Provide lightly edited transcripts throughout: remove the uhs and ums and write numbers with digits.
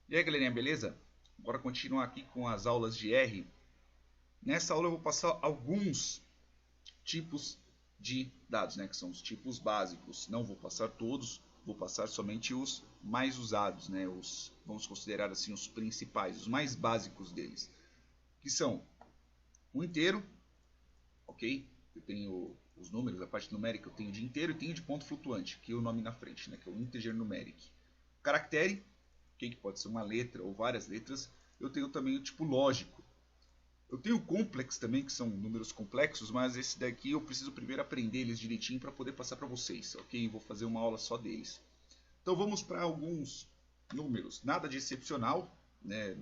E aí, galerinha, beleza? Bora continuar aqui com as aulas de R. Nessa aula eu vou passar alguns tipos de dados, né, que são os tipos básicos. Não vou passar todos, vou passar somente os mais usados, né, vamos considerar assim os principais, os mais básicos deles, que são o inteiro, ok? Eu tenho os números, a parte numérica eu tenho de inteiro e tenho de ponto flutuante, que é o nome na frente, né, que é o integer numeric. Caractere, que pode ser uma letra ou várias letras. Eu tenho também o tipo lógico. Eu tenho o complex também, que são números complexos, mas esse daqui eu preciso primeiro aprender eles direitinho para poder passar para vocês, ok? Vou fazer uma aula só deles. Então vamos para alguns números. Nada de excepcional, né?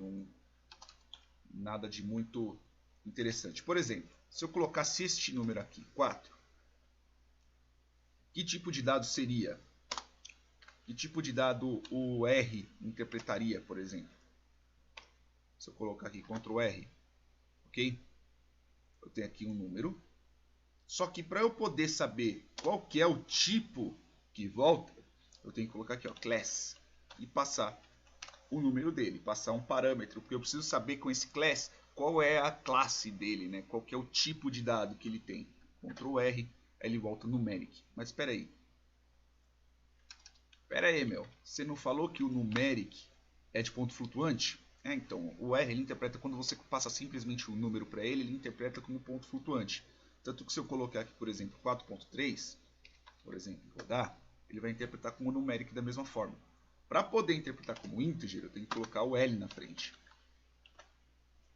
Nada de muito interessante. Por exemplo, se eu colocasse este número aqui, 4, que tipo de dado seria? Que tipo de dado o R interpretaria, por exemplo? Se eu colocar aqui Ctrl R, ok? Eu tenho aqui um número. Só que para eu poder saber qual que é o tipo que volta, eu tenho que colocar aqui, ó, class, e passar o número dele, passar um parâmetro, porque eu preciso saber com esse class qual é a classe dele, né? Qual que é o tipo de dado que ele tem. Ctrl R, aí ele volta numeric. Mas espera aí. Espera aí, meu. Você não falou que o numeric é de ponto flutuante? Então, o R ele interpreta quando você passa simplesmente o número para ele, ele interpreta como ponto flutuante. Tanto que se eu colocar aqui, por exemplo, 4.3, por exemplo, rodar, ele vai interpretar como numeric da mesma forma. Para poder interpretar como integer, eu tenho que colocar o L na frente.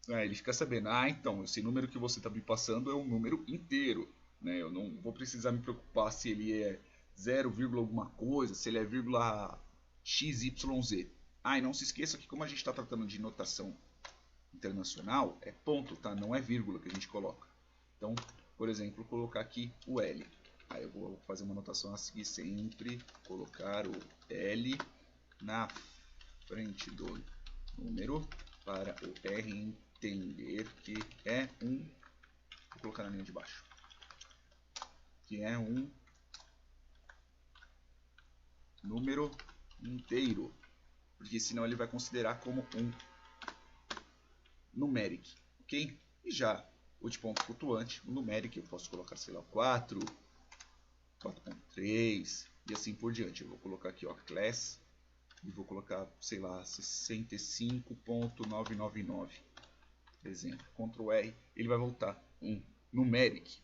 Ele fica sabendo, então, esse número que você está me passando é um número inteiro. Né? Eu não vou precisar me preocupar se ele é 0, alguma coisa, se ele é vírgula XYZ. E não se esqueça que como a gente está tratando de notação internacional, é ponto, tá? Não é vírgula que a gente coloca. Então, por exemplo, colocar aqui o L. Aí eu vou fazer uma notação a seguir sempre, colocar o L na frente do número para o R entender que é um, vou colocar na linha de baixo, que é um número inteiro, porque senão ele vai considerar como um numeric, ok? E já o de ponto flutuante, o numeric, eu posso colocar, sei lá, 4, 4.3 e assim por diante. Eu vou colocar aqui, ó, class, e vou colocar, sei lá, 65.999, por exemplo. Ctrl R, ele vai voltar um numeric,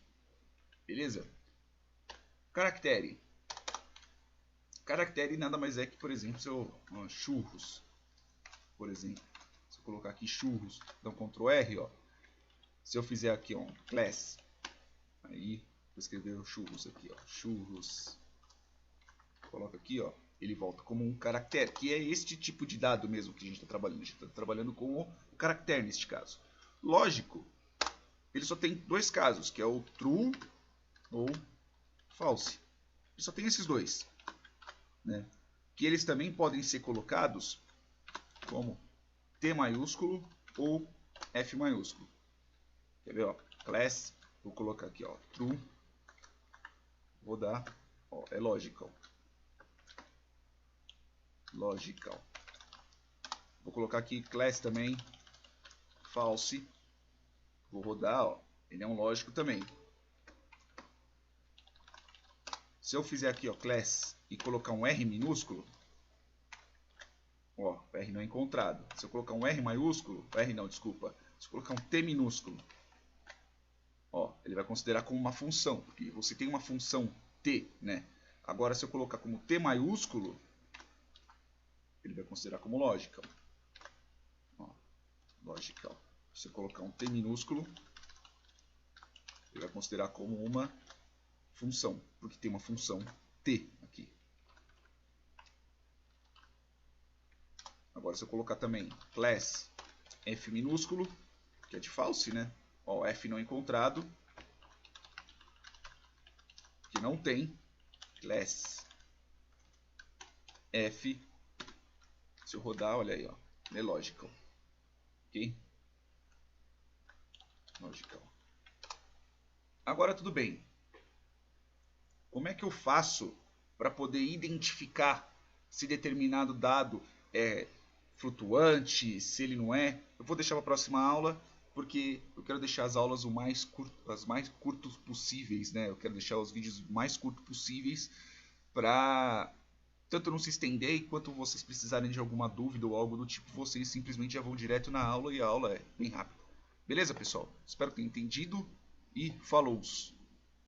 beleza? Caractere. Caractere nada mais é que, por exemplo, churros, por exemplo. Se eu colocar aqui churros, então Ctrl R, ó. Se eu fizer aqui, ó, class, aí vou escrever o churros aqui, ó, churros. Coloca aqui, ó, ele volta como um caractere, que é este tipo de dado mesmo que a gente está trabalhando. A gente está trabalhando com o caractere neste caso. Lógico, ele só tem dois casos, que é o true ou false. Ele só tem esses dois, né? Que eles também podem ser colocados como T maiúsculo ou F maiúsculo. Quer ver, ó? Class, vou colocar aqui, ó, true, vou dar, ó, é logical. Logical. Vou colocar aqui class também, false, vou rodar, ó, ele é um lógico também. Se eu fizer aqui, ó, class e colocar um R minúsculo, ó, o R não é encontrado. Se eu colocar um R maiúsculo, R não, desculpa, se eu colocar um T minúsculo, ó, ele vai considerar como uma função, porque você tem uma função T, né? Agora, se eu colocar como T maiúsculo, ele vai considerar como logical. Ó, logical. Se eu colocar um T minúsculo, ele vai considerar como uma função, porque tem uma função T aqui. Agora, se eu colocar também class F minúsculo, que é de false, né? Ó, F não encontrado, que não tem, class F, se eu rodar, olha aí, ó, é logical, ok? Logical. Agora tudo bem. Como é que eu faço para poder identificar se determinado dado é flutuante, se ele não é. Eu vou deixar para a próxima aula, porque eu quero deixar as aulas as mais curtos possíveis, né? Eu quero deixar os vídeos mais curtos possíveis para tanto não se estender, quanto vocês precisarem de alguma dúvida ou algo do tipo, vocês simplesmente já vão direto na aula e a aula é bem rápida. Beleza, pessoal? Espero que tenham entendido e falou!